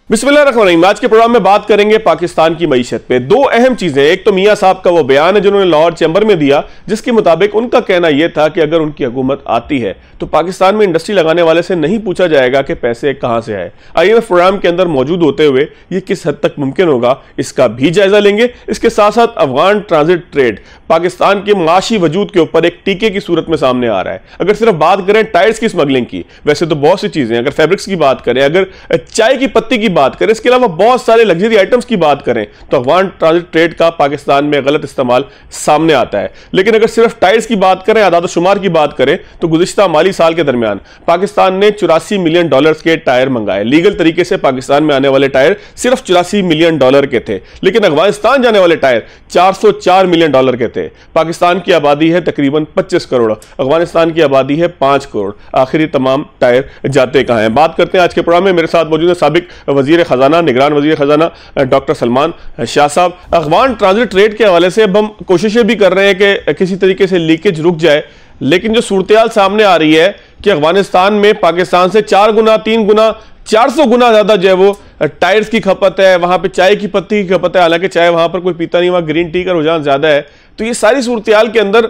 बिस्मिल्लाहिर्रहमानिर्रहीम। आज के प्रोग्राम में बात करेंगे पाकिस्तान की मईशत पे। दो अहम चीजें, एक तो मियां साहब का वो बयान है जिन्होंने लाहौर चैम्बर में दिया, जिसके मुताबिक उनका कहना यह था कि अगर उनकी हुकूमत आती है तो पाकिस्तान में इंडस्ट्री लगाने वाले से नहीं पूछा जाएगा कि पैसे कहां से आए। IMF प्रोग्राम के अंदर मौजूद होते हुए ये किस हद तक मुमकिन होगा, इसका भी जायजा लेंगे। इसके साथ साथ अफगान ट्रांजिट ट्रेड पाकिस्तान के माशी वजूद के ऊपर एक टीके की सूरत में सामने आ रहा है। अगर सिर्फ बात करें टायर्स की स्मगलिंग की, वैसे तो बहुत सी चीजें, अगर फैब्रिक्स की बात करें, अगर चाय की पत्ती की बात करें, इसके अलावा बहुत सारे लग्जरी आइटम्स की बात करें, तो अफगान ट्रांजिट ट्रेड का पाकिस्तान में गलत इस्तेमाल सामने आता है। लेकिन अगर सिर्फ टायर्स की बात करें, आदाद शुमार की बात करें, तो गुज़िश्ता माली साल के दरमियान पाकिस्तान ने $84 मिलियन के टायर मंगाए। लीगल तरीके से पाकिस्तान में आने वाले टायर सिर्फ $84 मिलियन के थे, लेकिन अफगानिस्तान जाने वाले टायर $404 मिलियन के थे। पाकिस्तान की आबादी है तकरीबन 25 करोड़, अफगानिस्तान की आबादी है 5 करोड़। आखिर तमाम टायर जाते कहां हैं? बात करते हैं आज के प्रोग्राम में। मेरे साथ मौजूद है साबिक वजीर खजाना, निगरान वजीर खजाना डॉक्टर सलमान शाह साहब। अफगान ट्रांजिट ट्रेड के हवाले से अब हम कोशिशें भी कर रहे हैं कि किसी तरीके से लीकेज रुक जाए, लेकिन जो सूरत सामने आ रही है कि अफगानिस्तान में पाकिस्तान से 4 गुना 3 गुना 400 गुना ज्यादा जो है वो टायर्स की खपत है, वहां पे चाय की पत्ती की खपत है। हालांकि चाय वहां पर कोई पीता नहीं, वहां ग्रीन टी का रुझान ज्यादा है। तो ये सारी सूरत के अंदर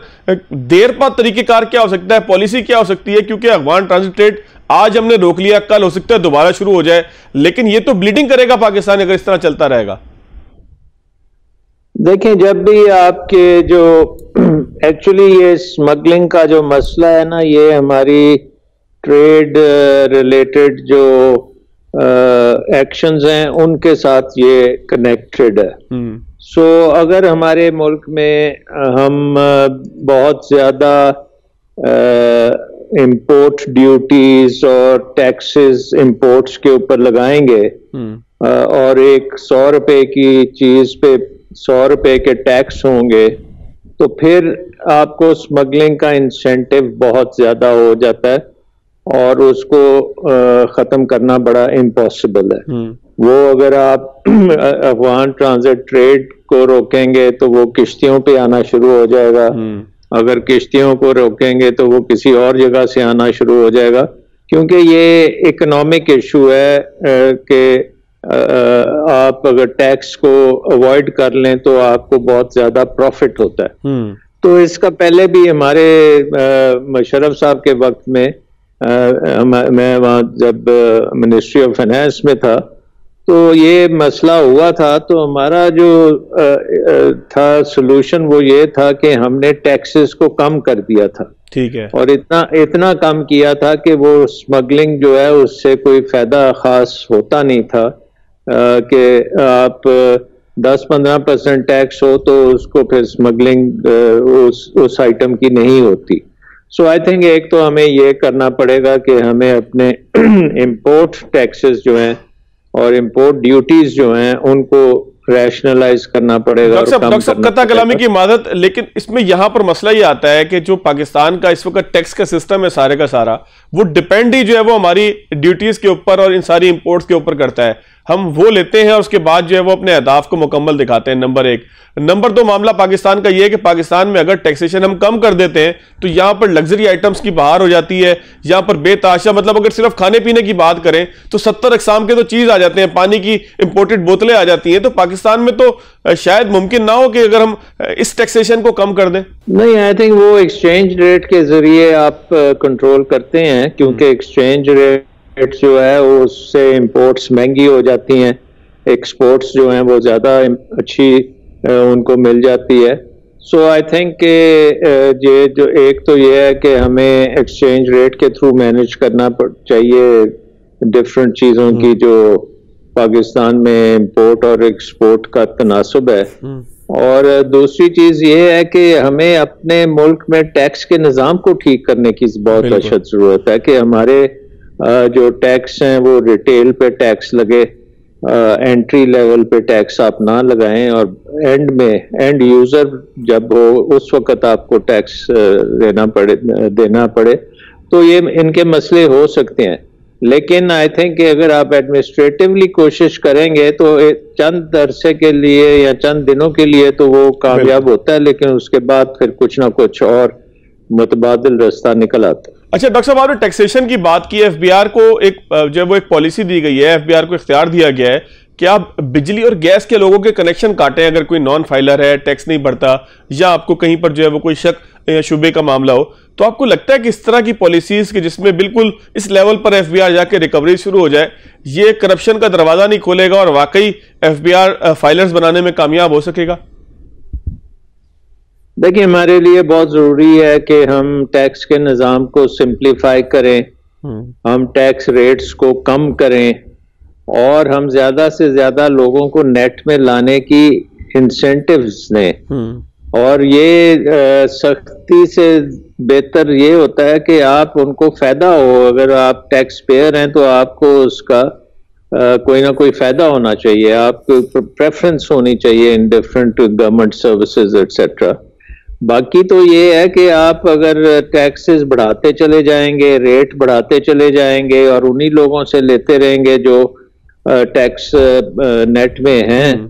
देर पा तरीकेकार क्या हो सकता है, पॉलिसी क्या हो सकती है? क्योंकि अफगान ट्रांजिट ट्रेड आज हमने रोक लिया, कल हो सकता है दोबारा शुरू हो जाए, लेकिन ये तो ब्लीडिंग करेगा पाकिस्तान अगर इस तरह चलता रहेगा। देखें, जब भी आपके जो एक्चुअली ये स्मगलिंग का जो मसला है ना, ये हमारी ट्रेड रिलेटेड जो एक्शंस हैं उनके साथ ये कनेक्टेड है। सो अगर हमारे मुल्क में हम बहुत ज्यादा इंपोर्ट ड्यूटीज और टैक्सेस इंपोर्ट्स के ऊपर लगाएंगे और एक 100 रुपए की चीज पे 100 रुपए के टैक्स होंगे, तो फिर आपको स्मगलिंग का इंसेंटिव बहुत ज्यादा हो जाता है और उसको खत्म करना बड़ा इम्पॉसिबल है। वो अगर आप अफगान ट्रांजिट ट्रेड को रोकेंगे तो वो किश्तियों पे आना शुरू हो जाएगा, अगर किश्तियों को रोकेंगे तो वो किसी और जगह से आना शुरू हो जाएगा, क्योंकि ये इकोनॉमिक इशू है कि आप अगर टैक्स को अवॉइड कर लें तो आपको बहुत ज्यादा प्रॉफिट होता है। तो इसका पहले भी हमारे मुशर्रफ साहब के वक्त में मैं वहाँ जब मिनिस्ट्री ऑफ फाइनेंस में था तो ये मसला हुआ था, तो हमारा जो था सोल्यूशन वो ये था कि हमने टैक्सेस को कम कर दिया था। ठीक है। और इतना कम किया था कि वो स्मगलिंग जो है उससे कोई फायदा खास होता नहीं था कि आप 10-15% टैक्स हो तो उसको फिर स्मगलिंग उस आइटम की नहीं होती। सो आई थिंक एक तो हमें ये करना पड़ेगा कि हमें अपने इंपोर्ट टैक्सेस जो हैं और इंपोर्ट ड्यूटीज जो हैं उनको रैशनलाइज करना पड़ेगा। डॉक्टर साहब कता कलामी की इमादत, लेकिन इसमें यहां पर मसला ये आता है कि जो पाकिस्तान का इस वक्त टैक्स का सिस्टम है सारे का सारा, वो डिपेंड ही जो है वो हमारी ड्यूटीज के ऊपर और इन सारी इंपोर्ट्स के ऊपर करता है। हम वो लेते हैं और उसके बाद जो है वो अपने अहदाफ को मुकम्मल दिखाते हैं, नंबर 1। नंबर 2 मामला पाकिस्तान का ये है कि पाकिस्तान में अगर टैक्सेशन हम कम कर देते हैं तो यहां पर लग्जरी आइटम्स की बहार हो जाती है। यहां पर बेताशा, मतलब अगर सिर्फ खाने पीने की बात करें तो 70 अक़साम के तो चीज आ जाते हैं, पानी की इंपोर्टेड बोतलें आ जाती हैं। तो पाकिस्तान में तो शायद मुमकिन ना हो कि अगर हम इस टैक्सेशन को कम कर दें। नहीं, आई थिंक वो एक्सचेंज रेट के जरिए आप कंट्रोल करते हैं, क्योंकि एक्सचेंज रेट जो है उससे इंपोर्ट्स महंगी हो जाती हैं, एक्सपोर्ट्स जो हैं वो ज्यादा अच्छी उनको मिल जाती है। सो आई थिंक ये जो एक तो ये है कि हमें एक्सचेंज रेट के थ्रू मैनेज करना चाहिए डिफरेंट चीजों की जो पाकिस्तान में इंपोर्ट और एक्सपोर्ट का तनासुब है। और दूसरी चीज ये है कि हमें अपने मुल्क में टैक्स के निज़ाम को ठीक करने की बहुत अशद जरूरत है कि हमारे जो टैक्स हैं वो रिटेल पे टैक्स लगे, एंट्री लेवल पे टैक्स आप ना लगाएं, और एंड यूजर जब हो उस वक्त आपको टैक्स देना पड़े। तो ये इनके मसले हो सकते हैं, लेकिन आई थिंक अगर आप एडमिनिस्ट्रेटिवली कोशिश करेंगे तो चंद अरसे के लिए या चंद दिनों के लिए तो वो कामयाब होता है, लेकिन उसके बाद फिर कुछ ना कुछ और मुतबादिल रास्ता निकल आता है। अच्छा डॉक्टर साहब, आपने टैक्सेशन की बात की। एफबीआर को एक पॉलिसी दी गई है, एफबीआर को इख्तियार दिया गया है कि आप बिजली और गैस के लोगों के कनेक्शन काटें अगर कोई नॉन फाइलर है, टैक्स नहीं भरता, या आपको कहीं पर जो है वो कोई शक या शुबे का मामला हो। तो आपको लगता है कि इस तरह की पॉलिसीज के जिसमें बिल्कुल इस लेवल पर एफबीआर जाके रिकवरी शुरू हो जाए, ये करप्शन का दरवाजा नहीं खोलेगा और वाकई एफबीआर फाइलर्स बनाने में कामयाब हो सकेगा? देखिए, हमारे लिए बहुत जरूरी है कि हम टैक्स के निज़ाम को सिंप्लीफाई करें, हम टैक्स रेट्स को कम करें और हम ज्यादा से ज्यादा लोगों को नेट में लाने की इंसेंटिव्स दें। और ये सख्ती से बेहतर ये होता है कि आप उनको फायदा हो। अगर आप टैक्स पेयर हैं तो आपको उसका कोई ना कोई फायदा होना चाहिए, आपको प्रेफरेंस होनी चाहिए in different government services etcetera. बाकी तो ये है कि आप अगर टैक्सेस बढ़ाते चले जाएंगे, रेट बढ़ाते चले जाएंगे और उन्हीं लोगों से लेते रहेंगे जो टैक्स नेट में हैं,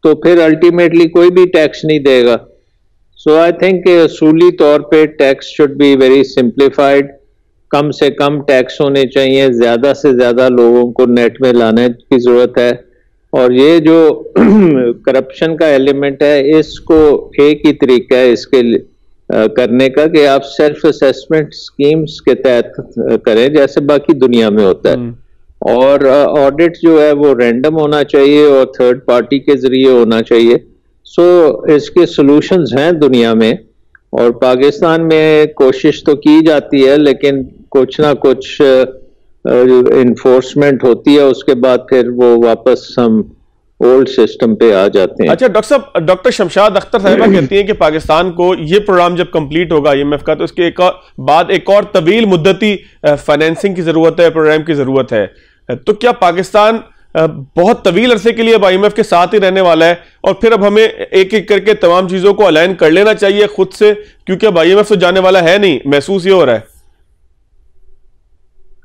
तो फिर अल्टीमेटली कोई भी टैक्स नहीं देगा। सो आई थिंक असूली तौर पे tax should be very simplified, कम से कम टैक्स होने चाहिए, ज्यादा से ज्यादा लोगों को नेट में लाने की जरूरत है। और ये जो करप्शन का एलिमेंट है, इसको एक ही तरीका है इसके करने का कि आप सेल्फ असेसमेंट स्कीम्स के तहत करें जैसे बाकी दुनिया में होता है। और ऑडिट जो है वो रैंडम होना चाहिए और थर्ड पार्टी के जरिए होना चाहिए। सो इसके सॉल्यूशंस हैं दुनिया में और पाकिस्तान में कोशिश तो की जाती है, लेकिन कुछ ना कुछ इन्फोर्समेंट होती है, उसके बाद फिर वो वापस हम ओल्ड सिस्टम पे आ जाते हैं। अच्छा डॉक्टर साहब, डॉक्टर शमशाद अख्तर साहिबा कहती हैं कि पाकिस्तान को ये प्रोग्राम जब कंप्लीट होगा IMF का, तो इसके बाद एक और तवील मुद्दती फाइनेंसिंग की जरूरत है, प्रोग्राम की जरूरत है। तो क्या पाकिस्तान बहुत तवील अरसे के लिए अब IMF के साथ ही रहने वाला है और फिर अब हमें एक एक करके तमाम चीजों को अलाइन कर लेना चाहिए खुद से, क्योंकि अब IMF तो जाने वाला है नहीं, महसूस ये हो रहा है?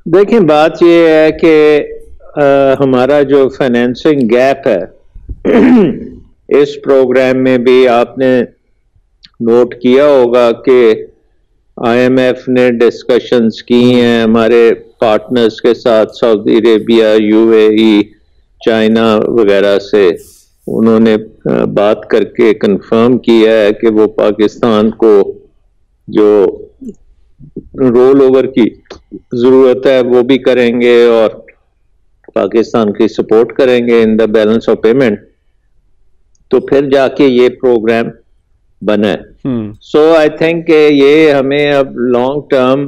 देखिए, बात ये है कि हमारा जो फाइनेंसिंग गैप है इस प्रोग्राम में भी आपने नोट किया होगा कि IMF ने डिस्कशंस की हैं हमारे पार्टनर्स के साथ, सऊदी अरेबिया, UAE, चाइना वगैरह से। उन्होंने बात करके कंफर्म किया है कि वो पाकिस्तान को जो रोल ओवर की जरूरत है वो भी करेंगे और पाकिस्तान की सपोर्ट करेंगे in the balance of payment, तो फिर जाके ये प्रोग्राम बना है। सो आई थिंक ये हमें अब लॉन्ग टर्म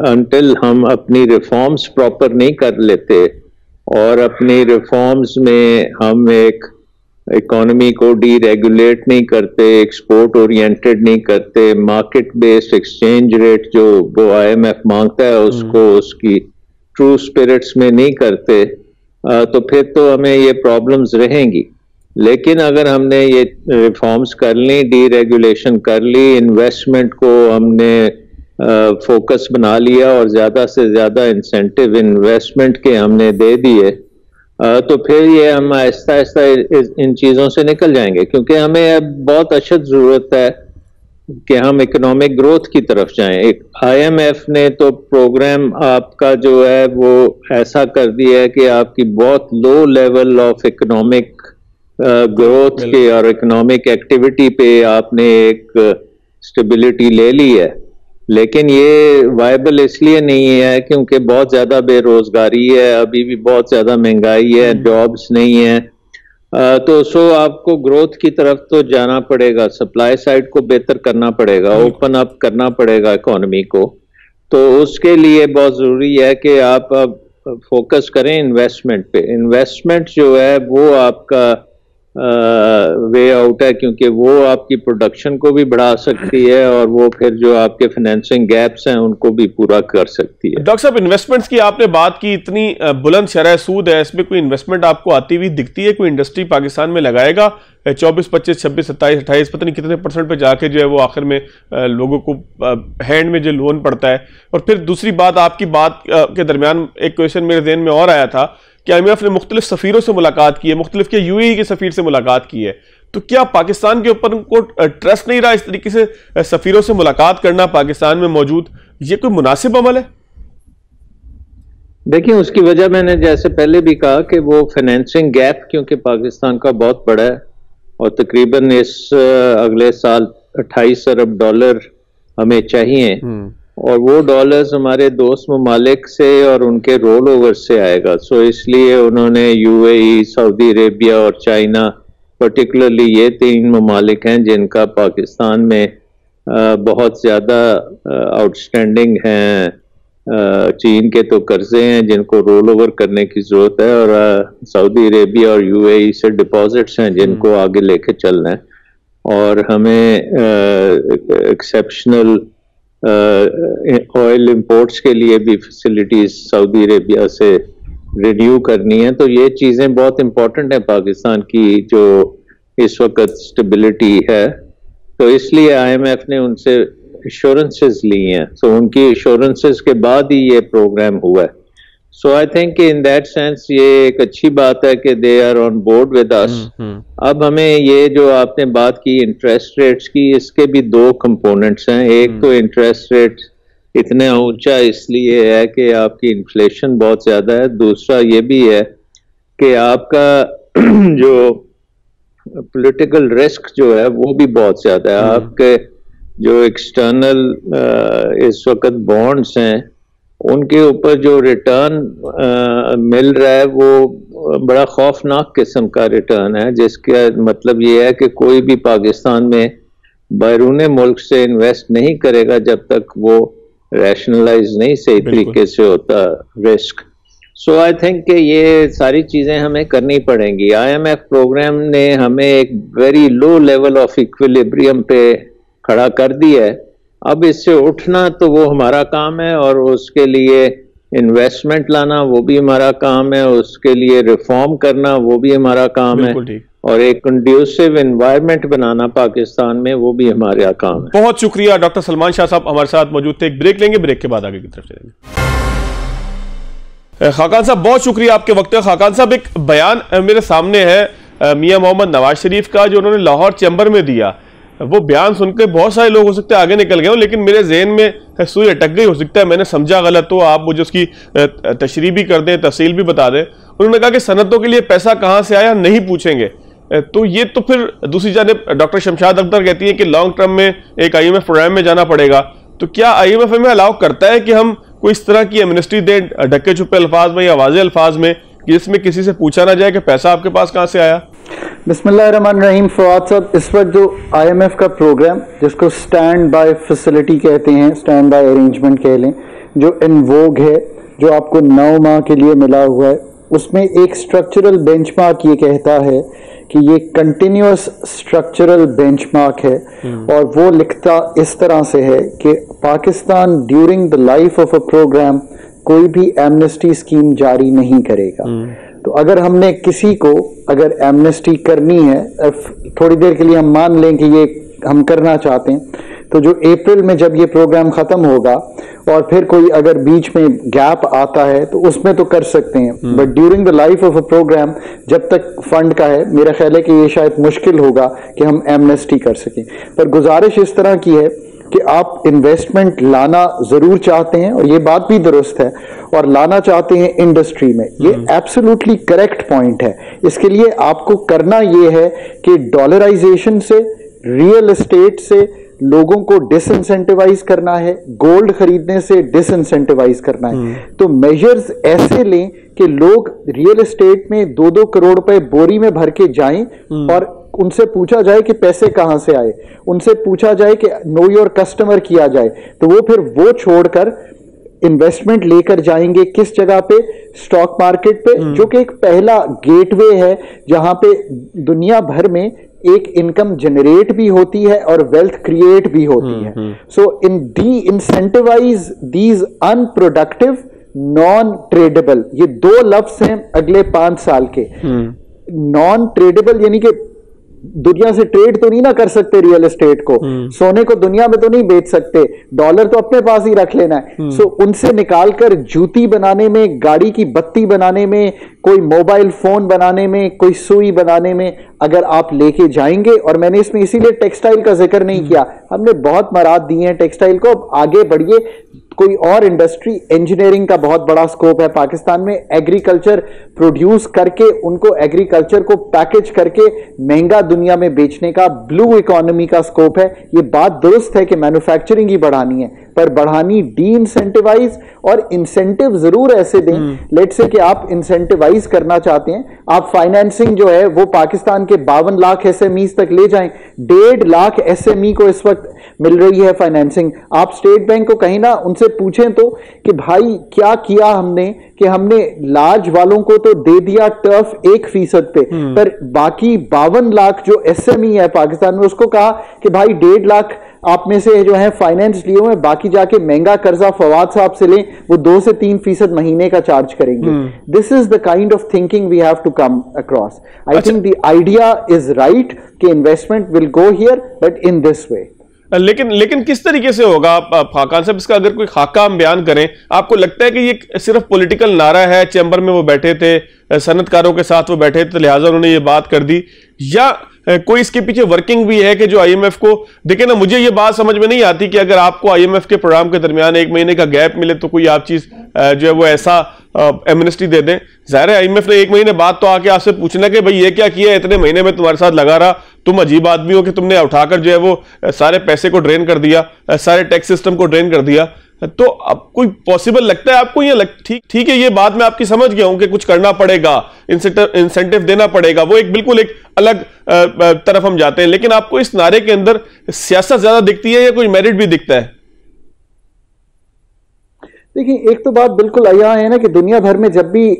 अंटिल हम अपनी रिफॉर्म्स प्रॉपर नहीं कर लेते और अपनी रिफॉर्म्स में हम एक इकोनॉमी को डीरेगुलेट नहीं करते, एक्सपोर्ट ओरिएंटेड नहीं करते, मार्केट बेस्ड एक्सचेंज रेट जो वो IMF मांगता है उसको उसकी ट्रू स्पिरिट्स में नहीं करते, तो फिर तो हमें ये प्रॉब्लम्स रहेंगी। लेकिन अगर हमने ये रिफॉर्म्स कर ली, डीरेगुलेशन कर ली, इन्वेस्टमेंट को हमने फोकस बना लिया और ज्यादा से ज्यादा इंसेंटिव इन्वेस्टमेंट के हमने दे दिए, तो फिर ये हम आहिस्ता आहिस्ता इन चीजों से निकल जाएंगे। क्योंकि हमें अब बहुत अशद जरूरत है कि हम इकोनॉमिक ग्रोथ की तरफ जाएं। एक IMF ने तो प्रोग्राम आपका जो है वो ऐसा कर दिया है कि आपकी बहुत low level of economic growth के और इकोनॉमिक एक्टिविटी पे आपने एक स्टेबिलिटी ले ली है, लेकिन ये वायबल इसलिए नहीं है क्योंकि बहुत ज्यादा बेरोजगारी है, अभी भी बहुत ज्यादा महंगाई है, जॉब्स नहीं है। तो सो आपको ग्रोथ की तरफ तो जाना पड़ेगा, सप्लाई साइड को बेहतर करना पड़ेगा, ओपन अप करना पड़ेगा इकोनॉमी को। तो उसके लिए बहुत जरूरी है कि आप अब फोकस करें इन्वेस्टमेंट पे। इन्वेस्टमेंट जो है वो आपका वे आउट है, क्योंकि वो आपकी प्रोडक्शन को भी बढ़ा सकती है और वो फिर जो आपके फाइनेंसिंग गैप्स हैं उनको भी पूरा कर सकती है। डॉक्टर साहब, इन्वेस्टमेंट्स की आपने बात की, इतनी बुलंद शरह सूद है, इसमें कोई इन्वेस्टमेंट आपको आती हुई दिखती है? कोई इंडस्ट्री पाकिस्तान में लगाएगा 24, 25, 26, 27, 28 पता नहीं कितने % पे जाके जो है वो आखिर में लोगों को हैंड में जो लोन पड़ता है? और फिर दूसरी बात, आपकी बात के दरमियान एक क्वेश्चन मेरे ज़हन में और आया था कि IMF ने मुख्तलिफ सफ़ीरों से मुलाकात की है, मुख्तलिफ के UAE के सफ़ीर से मुलाकात की है, तो क्या पाकिस्तान के ऊपर उनको ट्रस्ट नहीं रहा? इस तरीके से सफीरों से मुलाकात करना पाकिस्तान में मौजूद, ये कोई मुनासिब अमल है? देखिए, उसकी वजह मैंने जैसे पहले भी कहा कि वो फाइनेंसिंग गैप क्योंकि पाकिस्तान का बहुत बड़ा है और तकरीबन इस अगले साल 28 अरब डॉलर हमें चाहिए और वो डॉलर्स हमारे दोस्त ममालिक से और उनके रोल ओवर से आएगा। सो इसलिए उन्होंने यूएई, सऊदी अरेबिया और चाइना, पर्टिकुलरली ये 3 ममालिक हैं जिनका पाकिस्तान में बहुत ज़्यादा आउटस्टैंडिंग हैं। चीन के तो कर्जे हैं जिनको रोल ओवर करने की जरूरत है और सऊदी अरेबिया और यूएई से डिपॉजिट्स हैं जिनको आगे लेके चलना है और हमें एक्सेप्शनल ऑयल इंपोर्ट्स के लिए भी फैसिलिटीज सऊदी अरेबिया से रिन्यू करनी है। तो ये चीज़ें बहुत इंपॉर्टेंट हैं पाकिस्तान की जो इस वक्त स्टेबिलिटी है। तो इसलिए आईएमएफ ने उनसे इंश्योरेंसेस ली हैं। तो उनकी इंश्योरेंसेस के बाद ही ये प्रोग्राम हुआ है। So I think in that sense ये एक अच्छी बात है कि they are on board with us. अब हमें ये जो आपने बात की इंटरेस्ट रेट्स की, इसके भी 2 कंपोनेंट्स हैं। एक तो इंटरेस्ट रेट इतना ऊंचा इसलिए है कि आपकी इन्फ्लेशन बहुत ज्यादा है। दूसरा ये भी है कि आपका जो पॉलिटिकल रिस्क जो है वो भी बहुत ज्यादा है। आपके जो एक्सटर्नल इस वक्त बॉन्ड्स हैं उनके ऊपर जो रिटर्न मिल रहा है वो बड़ा खौफनाक किस्म का रिटर्न है, जिसका मतलब ये है कि कोई भी पाकिस्तान में बैरून मुल्क से इन्वेस्ट नहीं करेगा जब तक वो रैशनलाइज नहीं सही तरीके से होता रिस्क। सो आई थिंक कि ये सारी चीजें हमें करनी पड़ेंगी। आईएमएफ प्रोग्राम ने हमें एक very low level of equilibrium पे खड़ा कर दिया है। अब इससे उठना तो वो हमारा काम है और उसके लिए इन्वेस्टमेंट लाना वो भी हमारा काम है, उसके लिए रिफॉर्म करना वो भी हमारा काम है और एक कंड्यूसिव एनवायरनमेंट बनाना पाकिस्तान में वो भी हमारा काम है। बहुत शुक्रिया डॉक्टर सलमान शाह साहब हमारे साथ मौजूद थे। एक ब्रेक लेंगे, ब्रेक के बाद आगे की तरफ चलेंगे। खाकान साहब बहुत शुक्रिया आपके वक्त। खाकान साहब एक बयान मेरे सामने है मियां मोहम्मद नवाज शरीफ का जो उन्होंने लाहौर चैम्बर में दिया। वो बयान सुनकर बहुत सारे लोग हो सकते हैं आगे निकल गए हो, लेकिन मेरे जहन में सुई अटक गई। हो सकता है मैंने समझा गलत हो, आप मुझे उसकी तशरीह भी कर दें, तफसील भी बता दें। उन्होंने कहा कि सनतों के लिए पैसा कहाँ से आया नहीं पूछेंगे। तो ये तो फिर दूसरी जानिब डॉक्टर शमशाद अख्तर कहती है कि लॉन्ग टर्म में एक आईएमएफ प्रोग्राम में जाना पड़ेगा। तो क्या आईएमएफ हमें अलाउ करता है कि हम कोई इस तरह की एमनेस्टी दें ढक्के छुपे अल्फाज में या वाज़े अल्फाज में, जिसमें किसी से पूछा ना जाए कि पैसा आपके पास कहाँ से आया? बिस्मिल्लाहिर्रहमानिर्रहीम। फवाद साहब, इस वक्त जो आईएमएफ का प्रोग्राम जिसको स्टैंड बाय फैसिलिटी कहते हैं, स्टैंड बाय अरेंजमेंट कह लें, जो इन वोग है, जो आपको 9 माह के लिए मिला हुआ है, उसमें एक स्ट्रक्चरल बेंचमार्क ये कहता है कि ये कंटिन्यूअस स्ट्रक्चरल बेंचमार्क है और वो लिखता इस तरह से है कि Pakistan during the life of a programme कोई भी एमनेस्टी स्कीम जारी नहीं करेगा। तो अगर हमने किसी को अगर एमनेस्टी करनी है, थोड़ी देर के लिए हम मान लें कि ये हम करना चाहते हैं, तो जो अप्रैल में जब ये प्रोग्राम खत्म होगा और फिर कोई अगर बीच में गैप आता है तो उसमें तो कर सकते हैं, but during the life of a programme जब तक फंड का है, मेरा ख्याल है कि ये शायद मुश्किल होगा कि हम एमनेस्टी कर सकें। पर गुजारिश इस तरह की है कि आप इन्वेस्टमेंट लाना जरूर चाहते हैं और ये बात भी दुरुस्त है, और लाना चाहते हैं इंडस्ट्री में, ये एब्सोल्युटली करेक्ट पॉइंट है। इसके लिए आपको करना ये है कि डॉलराइजेशन से, रियल एस्टेट से लोगों को डिसइंसेंटिवाइज करना है, गोल्ड खरीदने से डिसइंसेंटिवाइज करना है। तो मेजर्स ऐसे लें कि लोग रियल एस्टेट में 2-2 करोड़ रुपए बोरी में भर के जाएं और उनसे पूछा जाए कि पैसे कहां से आए, उनसे पूछा जाए कि नो योर कस्टमर किया जाए, तो वो फिर वो छोड़कर इन्वेस्टमेंट लेकर जाएंगे किस जगह पे? स्टॉक मार्केट पे, जो कि एक पहला गेटवे है जहां पे दुनिया भर में एक इनकम जनरेट भी होती है और वेल्थ क्रिएट भी होती है। So in disincentivise these unproductive non tradable, ये 2 लफ्ज हैं अगले 5 साल के। नॉन ट्रेडेबल यानी कि दुनिया से ट्रेड तो नहीं ना कर सकते रियल एस्टेट को, सोने को दुनिया में तो नहीं बेच सकते, डॉलर तो अपने पास ही रख लेना है। सो उनसे निकालकर जूती बनाने में, गाड़ी की बत्ती बनाने में, कोई मोबाइल फोन बनाने में, कोई सुई बनाने में अगर आप लेके जाएंगे, और मैंने इसमें इसीलिए टेक्सटाइल का जिक्र नहीं किया, हमने बहुत मराद दिए हैं टेक्सटाइल को, अब आगे बढ़िए कोई और इंडस्ट्री, इंजीनियरिंग का बहुत बड़ा स्कोप है पाकिस्तान में, एग्रीकल्चर प्रोड्यूस करके उनको एग्रीकल्चर को पैकेज करके महंगा दुनिया में बेचने का, ब्लू इकोनॉमी का स्कोप है। ये बात दुरुस्त है कि मैन्युफैक्चरिंग ही बढ़ानी है, पर बढ़ानी डी इंसेंटिवाइज और इंसेंटिव जरूर ऐसे दें। लेट्स से कि आप इंसेंटिवाइज करना चाहते हैं, आप फाइनेंसिंग जो है वो पाकिस्तान के 52 लाख एसएमईज तक ले जाएं, 1.5 लाख एसएमई को इस वक्त मिल रही है फाइनेंसिंग। आप स्टेट बैंक को कहीं ना उनसे पूछें तो कि भाई क्या किया हमने कि हमने लार्ज वालों को तो दे दिया टर्फ 1% पे, पर बाकी 52 लाख जो एसएमई है पाकिस्तान में उसको कहा कि भाई 1.5 लाख आप में से जो है फाइनेंस लिए हुए, बाकी जाके महंगा कर्जा फवाद साहब से लें, वो 2 से 3% महीने का चार्ज करेंगे। This is the kind of thinking we have to come across. I think the idea is right कि investment will go here but in this way. लेकिन किस तरीके से होगा खाकान साहब, इसका अगर कोई खाका हम बयान करें, आपको लगता है कि ये सिर्फ पॉलिटिकल नारा है, चैम्बर में वो बैठे थे, सनतकारों के साथ वो बैठे थे, लिहाजा उन्होंने ये बात कर दी, या कोई इसके पीछे वर्किंग भी है कि जो आईएमएफ को देखे ना, मुझे ये बात समझ में नहीं आती कि अगर आपको आईएमएफ के प्रोग्राम के दरमियान 1 महीने का गैप मिले तो कोई आप चीज जो है वो ऐसा एमनेस्टी दे दें। जाहिर है आईएमएफ ने 1 महीने बाद तो आके आपसे पूछना कि भाई ये क्या किया, इतने महीने में तुम्हारे साथ लगा रहा, तुम अजीब आदमी हो कि तुमने उठाकर जो है वो सारे पैसे को ड्रेन कर दिया, सारे टैक्स सिस्टम को ड्रेन कर दिया। तो अब कोई पॉसिबल लगता है आपको, ये ठीक है, ये बात मैं आपकी समझ गया हूं कि कुछ करना पड़ेगा, इंसेंटिव देना पड़ेगा, वो एक बिल्कुल एक अलग तरफ हम जाते हैं, लेकिन आपको इस नारे के अंदर सियासत ज्यादा दिखती है या कोई मेरिट भी दिखता है? देखिए, एक तो बात बिल्कुल आया है ना कि दुनिया भर में जब भी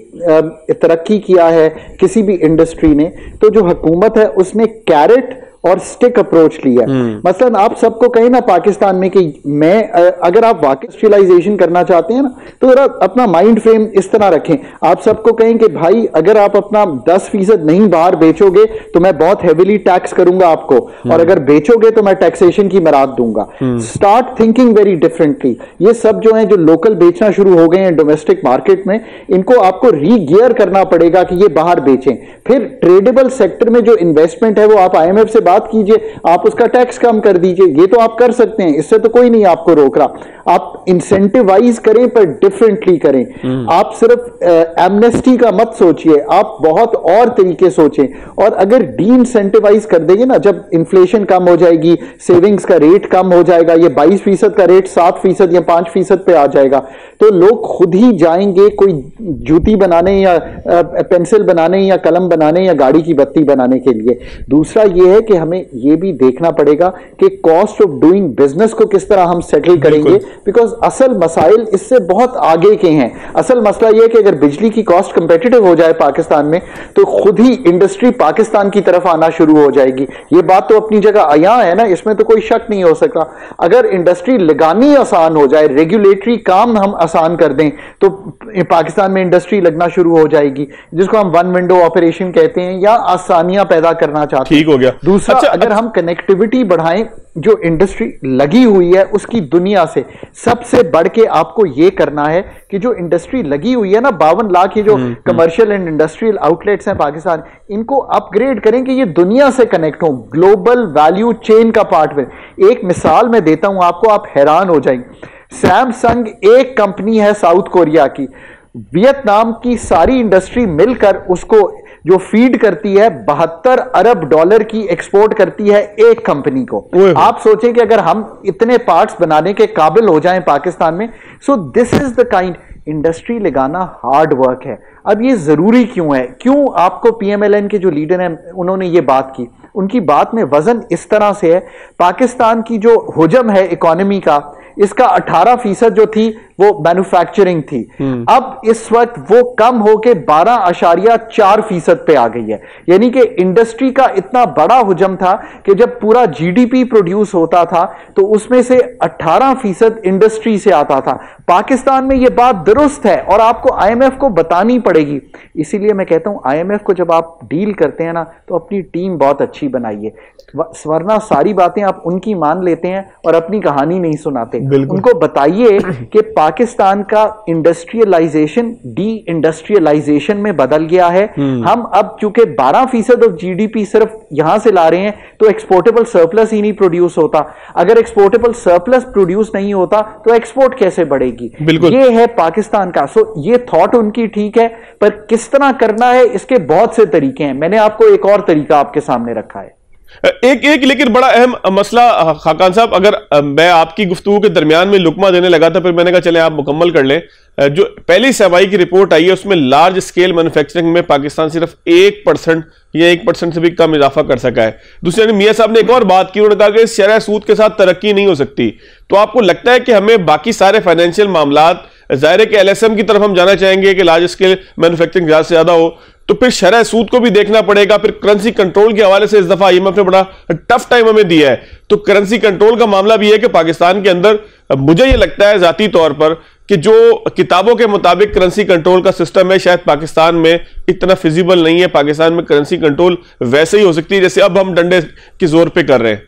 तरक्की किया है किसी भी इंडस्ट्री ने, तो जो हुकूमत है उसने कैरेट और स्टिक अप्रोच लिया। मसलन आप सबको कहें ना पाकिस्तान में कि मैं अगर आप वाकई इंडस्ट्रियलाइजेशन करना चाहते हैं ना, तो जरा अपना माइंड फ्रेम इस तरह रखें। आप सबको कहें कि भाई अगर आप अपना 10% नहीं बाहर बेचोगे तो मैं बहुत हेविली टैक्स करूंगा आपको, और अगर बेचोगे तो मैं टैक्सेशन की मराद दूंगा। Start thinking very differently. ये सब जो है जो लोकल बेचना शुरू हो गए हैं डोमेस्टिक मार्केट में, इनको आपको रीगियर करना पड़ेगा कि ये बाहर बेचें। फिर ट्रेडेबल सेक्टर में जो इन्वेस्टमेंट है वो आप आईएमएफ से बात कीजिए, आप उसका टैक्स कम कर दीजिए, ये तो आप कर सकते हैं, इससे तो कोई नहीं आपको रोक रहा। आप इंसेंटिवाइज करें पर डिफरेंटली करें। आप सिर्फ एमनेस्टी का मत सोचिए, आप बहुत और तरीके सोचें। और अगर डी इंसेंटिवाइज कर देंगे ना, जब इन्फ्लेशन कम हो जाएगी, सेविंग्स का रेट कम हो जाएगा, ये 22% का रेट 7% या 5% पे आ जाएगा, तो लोग खुद ही जाएंगे कोई जूती बनाने या पेंसिल बनाने या कलम बनाने या गाड़ी की बत्ती बनाने के लिए। दूसरा ये है कि हमें ये भी देखना पड़ेगा कि कॉस्ट ऑफ डूइंग बिजनेस को किस तरह हम सेटल करेंगे, बिकॉज असल मसाइल इससे बहुत आगे के हैं। असल मसला यह है कि अगर बिजली की कॉस्ट कंपेटिटिव हो जाए पाकिस्तान में, तो खुद ही इंडस्ट्री पाकिस्तान की तरफ आना शुरू हो जाएगी। ये बात तो अपनी जगह आया है ना, इसमें तो कोई शक नहीं हो सकता। अगर इंडस्ट्री लगानी आसान हो जाए, रेगुलेटरी काम हम आसान कर दें, तो पाकिस्तान में इंडस्ट्री लगना शुरू हो जाएगी, जिसको हम वन विंडो ऑपरेशन कहते हैं, या आसानियां पैदा करना चाहते हैं। ठीक हो गया। दूसरा, अगर हम कनेक्टिविटी बढ़ाएं, जो इंडस्ट्री लगी हुई है उसकी दुनिया से, सबसे बढ़ के आपको यह करना है कि जो इंडस्ट्री लगी हुई है ना, 52 लाख ये जो कमर्शियल एंड इंडस्ट्रियल आउटलेट्स हैं पाकिस्तान, इनको अपग्रेड करें कि ये दुनिया से कनेक्ट हो, ग्लोबल वैल्यू चेन का पार्ट में। एक मिसाल मैं देता हूं आपको, आप हैरान हो जाएंगे। सैमसंग एक कंपनी है साउथ कोरिया की, वियतनाम की सारी इंडस्ट्री मिलकर उसको जो फीड करती है, $72 अरब की एक्सपोर्ट करती है एक कंपनी को। आप सोचें कि अगर हम इतने पार्ट्स बनाने के काबिल हो जाएं पाकिस्तान में, so this is the kind industry लगाना हार्ड वर्क है। अब ये जरूरी क्यों है? क्यों आपको पीएमएलएन के जो लीडर हैं उन्होंने ये बात की? उनकी बात में वजन इस तरह से है, पाकिस्तान की जो हुजम है इकोनॉमी का, इसका 18% जो थी वो मैन्युफैक्चरिंग थी। अब इस वक्त वो कम होके 12.4% पे आ गई है। यानी कि इंडस्ट्री का इतना बड़ा हुजम था कि जब पूरा जीडीपी प्रोड्यूस होता था तो उसमें से 18% इंडस्ट्री से आता था। पाकिस्तान में ये बात दुरुस्त है और आपको आईएमएफ को बतानी पड़ेगी। इसीलिए मैं कहता हूं आईएमएफ को जब आप डील करते हैं ना तो अपनी टीम बहुत अच्छी बनाइए, वरना सारी बातें आप उनकी मान लेते हैं और अपनी कहानी नहीं सुनाते। उनको बताइए कि पाकिस्तान का इंडस्ट्रियलाइजेशन डी इंडस्ट्रियलाइजेशन में बदल गया है। हम अब चूंकि 12% ऑफ जीडीपी सिर्फ यहां से ला रहे हैं तो एक्सपोर्टेबल सरप्लस ही नहीं प्रोड्यूस होता। अगर एक्सपोर्टेबल सरप्लस प्रोड्यूस नहीं होता तो एक्सपोर्ट कैसे बढ़ेगी? ये है पाकिस्तान का। सो ये थॉट उनकी ठीक है, पर किस तरह करना है इसके बहुत से तरीके हैं। मैंने आपको एक और तरीका आपके सामने रखा है। एक लेकिन बड़ा अहम मसला खाकान साहब, अगर मैं आपकी गुफ्तगू के दरमियान में लुकमा देने लगा था, फिर मैंने कहा चले आप मुकम्मल कर लें। जो पहली सवाई की रिपोर्ट आई है उसमें लार्ज स्केल मैन्युफैक्चरिंग में पाकिस्तान सिर्फ 1% या 1% से भी कम इजाफा कर सका है। दूसरे मियां साहब ने एक और बात की, उन्होंने कहा कि शरह सूद के साथ तरक्की नहीं हो सकती। तो आपको लगता है कि हमें बाकी सारे फाइनेंशियल मामलात, जाहिर है कि एलएसएम की तरफ हम जाना चाहेंगे कि लार्ज स्केल मैन्युफैक्चरिंग ज्यादा से ज्यादा हो, तो फिर शरह सूद को भी देखना पड़ेगा। फिर करेंसी कंट्रोल के हवाले से इस दफा आईएमएफ ने बड़ा टफ टाइम हमें दिया है, तो करेंसी कंट्रोल का मामला भी है कि पाकिस्तान के अंदर मुझे यह लगता है जाती तौर पर कि जो किताबों के मुताबिक करेंसी कंट्रोल का सिस्टम है शायद पाकिस्तान में इतना फिजिबल नहीं है। पाकिस्तान में करेंसी कंट्रोल वैसे ही हो सकती है जैसे अब हम डंडे के जोर पे कर रहे हैं।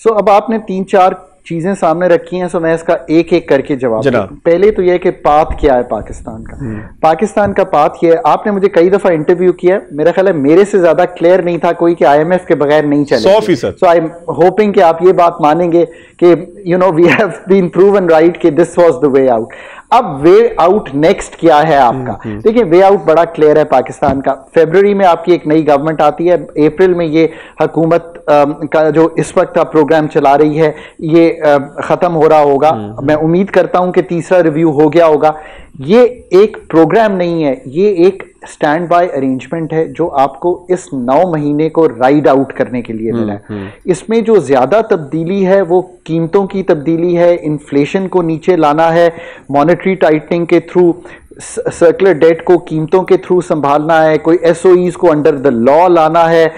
सो अब आपने 3-4 चीजें सामने रखी हैं, सो मैं इसका एक एक करके जवाब दूं। पहले तो यह कि पाथ क्या है पाकिस्तान का। पाकिस्तान का पाथ ये है, आपने मुझे कई दफा इंटरव्यू किया, मेरा ख्याल है मेरे से ज्यादा क्लियर नहीं था कोई कि आईएमएफ के बगैर नहीं चले। 100%। सो आई एम होपिंग कि आप ये बात मानेंगे कि you know we have been proven right कि this was the way out. अब वे आउट नेक्स्ट क्या है आपका? देखिए वे आउट बड़ा क्लियर है पाकिस्तान का। फरवरी में आपकी एक नई गवर्नमेंट आती है, अप्रैल में ये हुकूमत का जो इस वक्त प्रोग्राम चला रही है ये खत्म हो रहा होगा। मैं उम्मीद करता हूं कि तीसरा रिव्यू हो गया होगा। ये एक प्रोग्राम नहीं है, ये एक स्टैंड बाय अरेंजमेंट है जो आपको इस 9 महीने को राइड आउट करने के लिए मिला है। इसमें जो ज्यादा तब्दीली है वो कीमतों की तब्दीली है, इन्फ्लेशन को नीचे लाना है, मॉनेटरी टाइटनिंग के थ्रू, सर्कुलर डेट को कीमतों के थ्रू संभालना है, कोई एसओईज को अंडर द लॉ लाना है,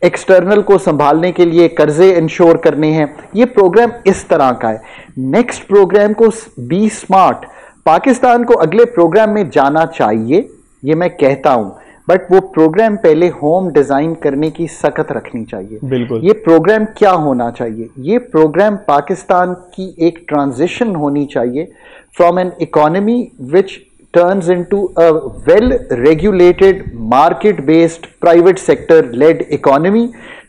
एक्सटर्नल को संभालने के लिए कर्जे इंश्योर करने हैं। ये प्रोग्राम इस तरह का है। नेक्स्ट प्रोग्राम को बी स्मार्ट, पाकिस्तान को अगले प्रोग्राम में जाना चाहिए, ये मैं कहता हूं, बट वो प्रोग्राम पहले होम डिजाइन करने की सख्त रखनी चाहिए। बिल्कुल। ये प्रोग्राम क्या होना चाहिए? ये प्रोग्राम पाकिस्तान की एक ट्रांजिशन होनी चाहिए from an economy which turns into a well-regulated, market-based, private sector-led economy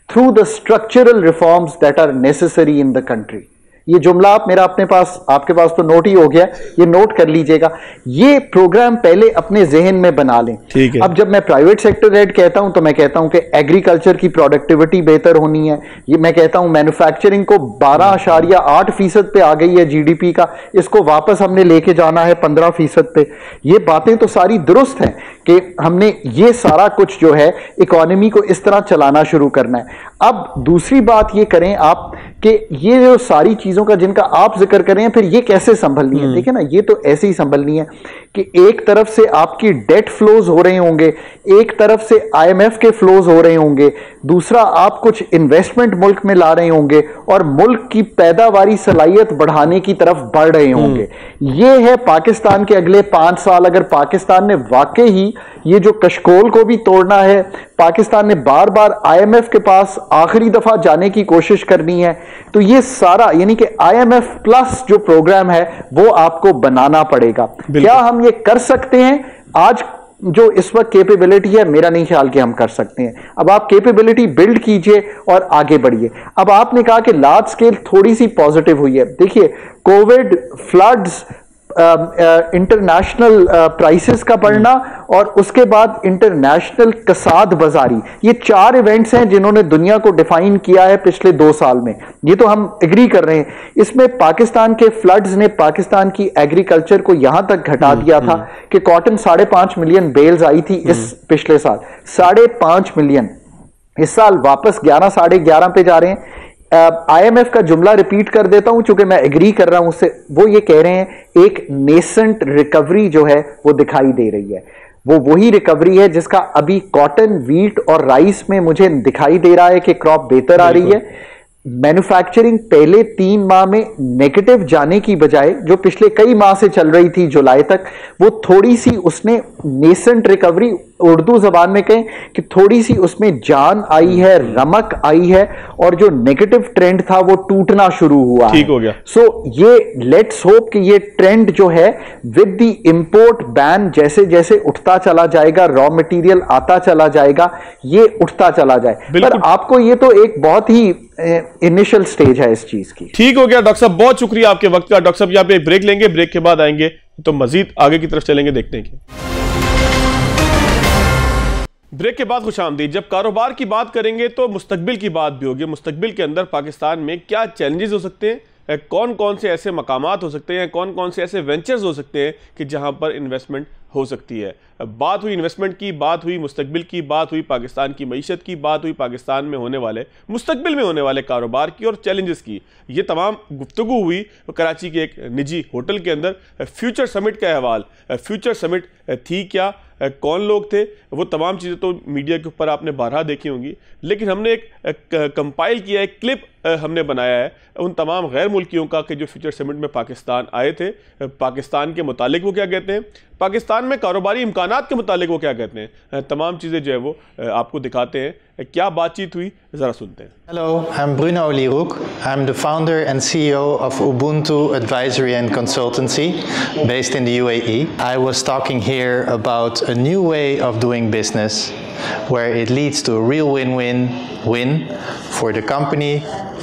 through the structural reforms that are necessary in the country. ये जुमला आप मेरा अपने पास, आपके पास तो नोट ही हो गया, ये नोट कर लीजिएगा। ये प्रोग्राम पहले अपने जहन में बना लें। ठीक है। अब जब मैं प्राइवेट सेक्टर हेड कहता हूं तो मैं कहता हूं कि एग्रीकल्चर की प्रोडक्टिविटी बेहतर होनी है। ये मैं कहता हूं मैन्युफैक्चरिंग को 12.8% पे आ गई है जीडीपी का, इसको वापस हमने लेके जाना है 15% पे। ये बातें तो सारी दुरुस्त हैं कि हमने ये सारा कुछ जो है इकोनॉमी को इस तरह चलाना शुरू करना है। अब दूसरी बात ये करें आप कि ये जो सारी चीजों का जिनका आप जिक्र कर रहे हैं फिर ये कैसे संभलनी है? देखिए ना, ये तो ऐसे ही संभलनी है कि एक तरफ से आपकी डेट फ्लोज हो रहे होंगे, एक तरफ से आईएमएफ के फ्लोज हो रहे होंगे, दूसरा आप कुछ इन्वेस्टमेंट मुल्क में ला रहे होंगे और मुल्क की पैदावारी सलाहियत बढ़ाने की तरफ बढ़ रहे होंगे। ये है पाकिस्तान के अगले 5 साल। अगर पाकिस्तान ने वाकई ही ये जो कशकोल को भी तोड़ना है, पाकिस्तान ने बार बार आईएमएफ के पास आखिरी दफा जाने की कोशिश करनी है, तो ये सारा यानी कि आईएमएफ प्लस जो प्रोग्राम है वो आपको बनाना पड़ेगा। क्या हम ये कर सकते हैं? आज जो इस वक्त कैपेबिलिटी है, मेरा नहीं ख्याल कि हम कर सकते हैं। अब आप कैपेबिलिटी बिल्ड कीजिए और आगे बढ़िए। अब आपने कहा कि लार्ज स्केल थोड़ी सी पॉजिटिव हुई है। देखिए कोविड, फ्लड्स, इंटरनेशनल प्राइसेस का बढ़ना और उसके बाद इंटरनेशनल कसाद बाजारी, ये 4 इवेंट्स हैं जिन्होंने दुनिया को डिफाइन किया है पिछले 2 साल में। ये तो हम एग्री कर रहे हैं। इसमें पाकिस्तान के फ्लड्स ने पाकिस्तान की एग्रीकल्चर को यहां तक घटा दिया था कि कॉटन 5.5 मिलियन बेल्स आई थी इस पिछले साल, 5.5 मिलियन। इस साल वापस 11, 11.5 पे जा रहे हैं। IMF का जुमला रिपीट कर देता हूं चूंकि मैं एग्री कर रहा हूं उससे। वो ये कह रहे हैं एक नेसेंट रिकवरी जो है वो दिखाई दे रही है। वो वही रिकवरी है जिसका अभी कॉटन, व्हीट और राइस में मुझे दिखाई दे रहा है कि क्रॉप बेहतर आ रही है। मैन्युफैक्चरिंग पहले 3 माह में नेगेटिव जाने की बजाय जो पिछले कई माह से चल रही थी जुलाई तक, वो थोड़ी सी उसने नेसेंट रिकवरी, उर्दू जबान में कहें कि थोड़ी सी उसमें जान आई है, रमक आई है, और जो नेगेटिव ट्रेंड था वो टूटना शुरू हुआ। ठीक हो गया। सो ये लेट्स होप कि ये ट्रेंड जो है विद द इंपोर्ट बैन जैसे जैसे उठता चला जाएगा, रॉ मटेरियल आता चला जाएगा, ये उठता चला जाए। पर आपको ये तो एक बहुत ही इनिशियल स्टेज है इस चीज की। ठीक हो गया डॉक्टर साहब, बहुत शुक्रिया आपके वक्त का। डॉक्टर साहब यहाँ पे एक ब्रेक लेंगे, ब्रेक के बाद आएंगे तो मजीद आगे की तरफ चलेंगे, देखते हैं कि ब्रेक के बाद खुशामदीद। जब कारोबार की बात करेंगे तो मुस्तकबिल की बात भी होगी। मुस्तकबिल के अंदर पाकिस्तान में क्या चैलेंजेस हो सकते हैं, कौन कौन से ऐसे मकामात हो सकते हैं, कौन कौन से ऐसे वेंचर्स हो सकते हैं कि जहां पर इन्वेस्टमेंट हो सकती है। बात हुई इन्वेस्टमेंट की, बात हुई मुस्तकबिल की, बात हुई पाकिस्तान की मईशत की, बात हुई पाकिस्तान में होने वाले मुस्तकबिल में होने वाले कारोबार की और चैलेंजेस की। ये तमाम गुफ्तगू हुई कराची के एक निजी होटल के अंदर। फ्यूचर समिट का अहवाल, फ्यूचर समिट थी क्या, कौन लोग थे, वो तमाम चीज़ें तो मीडिया के ऊपर आपने बारहा देखी होंगी, लेकिन हमने एक कंपाइल किया, एक क्लिप हमने बनाया है उन तमाम गैर मुल्कियों का कि जो फ्यूचर समिट में पाकिस्तान आए थे। पाकिस्तान के मुतालिक वो क्या कहते हैं, पाकिस्तान में कारोबारी इम्कानात के मुतालिक वो क्या कहते हैं, तमाम चीज़ें जो है वो आपको दिखाते हैं। क्या बातचीत हुई ज़रा सुनते हैं। Hello, I'm Bruno Olieroek. I'm the founder and CEO of Ubuntu Advisory and Consultancy based in the UAE. I was talking here about a new way of doing business where it leads to a real win-win-win for the company,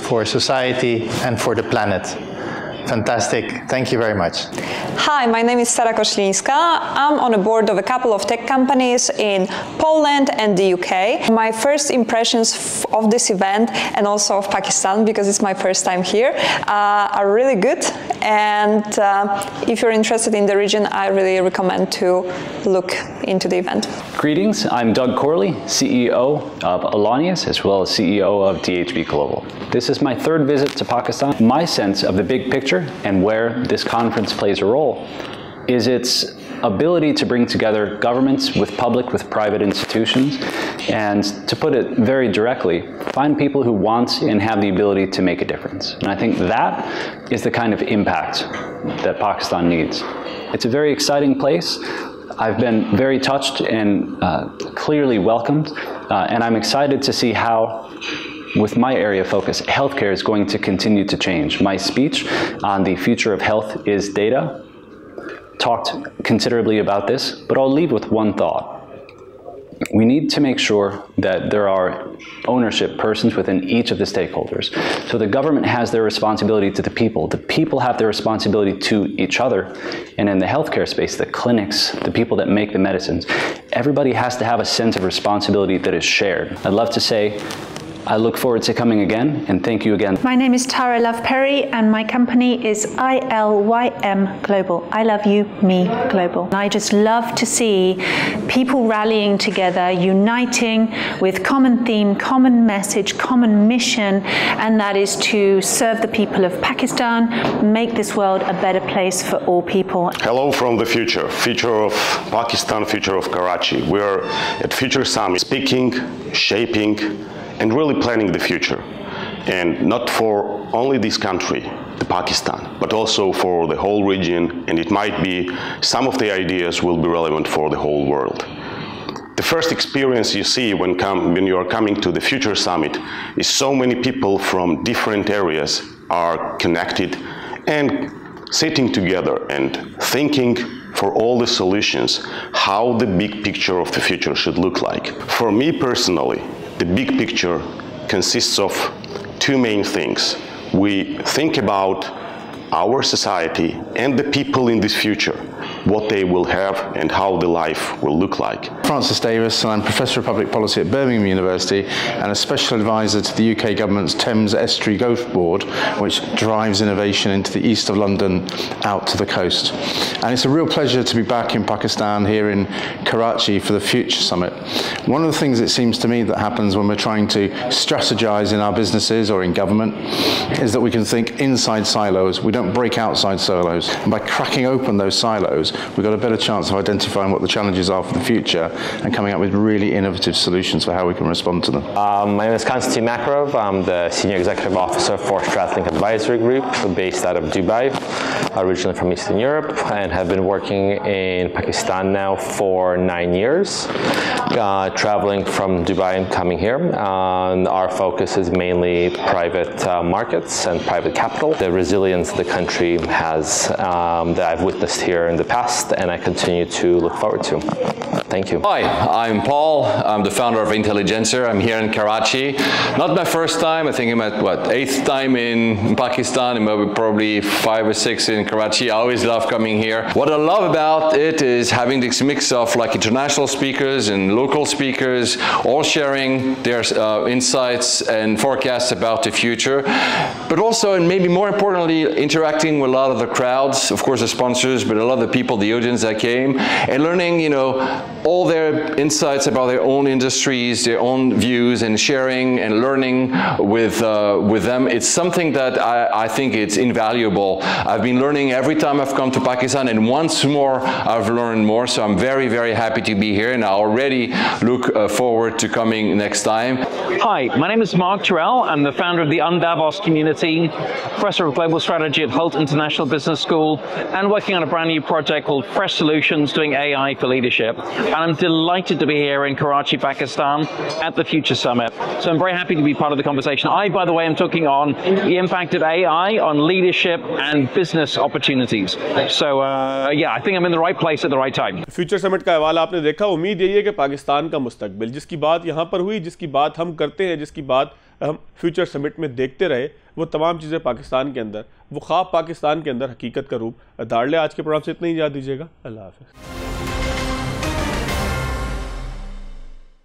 for society and for the planet. Fantastic. Thank you very much. Hi, my name is Sara Koślińska. I'm on a board of a couple of tech companies in Poland and the UK. My first impressions of this event and also of Pakistan, because it's my first time here, are really good. And if you're interested in the region, I really recommend to look into the event. Greetings, I'm Doug Corley, CEO of Alanius, as well as CEO of DHB Global. This is my third visit to Pakistan. My sense of the big picture and where this conference plays a role is its ability to bring together governments with public, with private institutions, and to put it very directly, find people who want and have the ability to make a difference. And I think that is the kind of impact that Pakistan needs. It's a very exciting place. I've been very touched and clearly welcomed, and I'm excited to see how, with my area of focus, healthcare is going to continue to change. My speech on the future of health is data talked considerably about this, but I'll leave with one thought. We need to make sure that there are ownership persons within each of the stakeholders. So the government has their responsibility to the people have their responsibility to each other, and in the healthcare space, the clinics, the people that make the medicines, everybody has to have a sense of responsibility that is shared. I'd love to say I look forward to coming again, and thank you again. My name is Tara Love Perry, and my company is ILYM Global. I love you, me, global. And I just love to see people rallying together, uniting with common theme, common message, common mission, and that is to serve the people of Pakistan, make this world a better place for all people. Hello from the future of Pakistan, future of Karachi. We are at Future Summit, speaking, shaping, and really planning the future, and not for only this country, the Pakistan, but also for the whole region, and it might be some of the ideas will be relevant for the whole world. The first experience you see when you are coming to the Future Summit is so many people from different areas are connected and sitting together and thinking for all the solutions, how the big picture of the future should look like. For me personally, the big picture consists of two main things. We think about our society and the people in this future. what they will have and how the life will look like. Francis Davis, and I'm Professor of Public Policy at Birmingham University and a Special Advisor to the UK Government's Thames Estuary Growth Board, which drives innovation into the east of London out to the coast. And it's a real pleasure to be back in Pakistan, here in Karachi, for the Future Summit. One of the things it seems to me that happens when we're trying to strategize in our businesses or in government is that we can think inside silos. We don't break outside silos. And by cracking open those silos, we've got a better chance of identifying what the challenges are for the future and coming up with really innovative solutions for how we can respond to them. My name is Konstantin Makarov. I'm the Senior Executive Officer for Stratlink Advisory Group, based out of Dubai, originally from Eastern Europe, and have been working in Pakistan now for 9 years, traveling from Dubai and coming here. Our focus is mainly private markets and private capital. The resilience the country has that I've witnessed here in the past, and I continue to look forward to. Thank you. Hi, I'm Paul. I'm the founder of Intelligencer. I'm here in Karachi. Not my first time. I think I'm at, what, 8th time in Pakistan, and maybe probably 5 or 6 in Karachi. I always love coming here. What I love about it is having this mix of like international speakers and local speakers, all sharing their insights and forecasts about the future, but also, and maybe more importantly, interacting with a lot of the crowds, of course the sponsors, but a lot of the people, the audience that came, and learning, you know, all their insights about their own industries, their own views, and sharing and learning with them. It's something that I think it's invaluable. I've been learning every time I've come to Pakistan, and once more I've learned more, so I'm very, very happy to be here, and I already look forward to coming next time. Hi, my name is Mark Terrell. I'm the founder of the Undavos community, Professor of Global Strategy at Hult International Business School, and working on a brand new project called Fresh Solutions, doing AI for leadership. And I'm delighted to be here in Karachi, Pakistan, at the Future Summit. So I'm very happy to be part of the conversation. I, by the way, am talking on the impact of AI on leadership and business opportunities. So yeah, I think I'm in the right place at the right time. Future summit का हवाला आपने देखा। उम्मीद यही है कि पाकिस्तान का मुस्तकबिल, जिसकी बात यहाँ पर हुई, जिसकी बात हम करते हैं, जिसकी बात हम फ्यूचर समिट में देखते रहे, वो तमाम चीज़ें पाकिस्तान के अंदर, वो ख्वाब पाकिस्तान के अंदर हकीकत का रूप धार ले। आज के प्रोग्राम से इतना ही, याद दीजिएगा। अल्लाह हाफ़िज़।